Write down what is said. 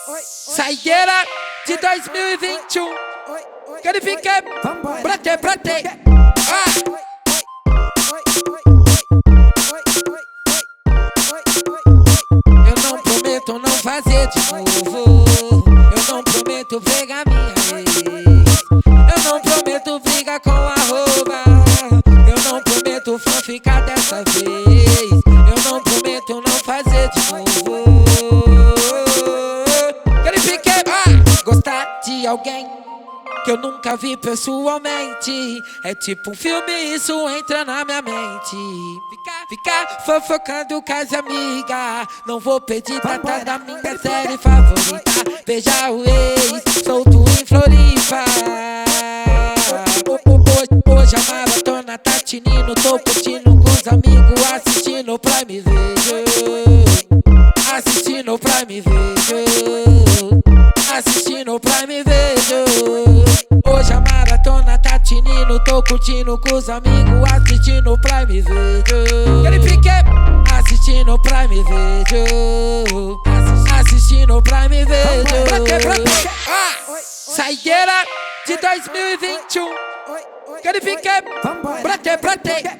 Saideira de 2021. Quero ficar pra ter. Eu não prometo não fazer de novo. Eu não prometo pegar minha ex. Eu não prometo brigar com arroba. Eu não prometo ficar dessa vez. Eu não prometo não fazer de novo. Quero ficar gostar de alguém que eu nunca vi pessoalmente. É tipo um filme, isso entra na minha mente. Ficar fofocando com as amigas. Não vou pedir data da minha série favorita. Beijar o ex, solto em Floripa. Hoje a maratona tá tinindo. Tô curtindo com os amigos, assistindo Prime Video. Assistindo Prime Video. Assistindo Prime Video. Hoje a maratona tá tinindo. Tô curtindo com os amigos, assistindo Prime Video. Quero ficar assistindo Prime Video. Assistindo Prime Video. Saideira de 2021. Quero ficar pra ter.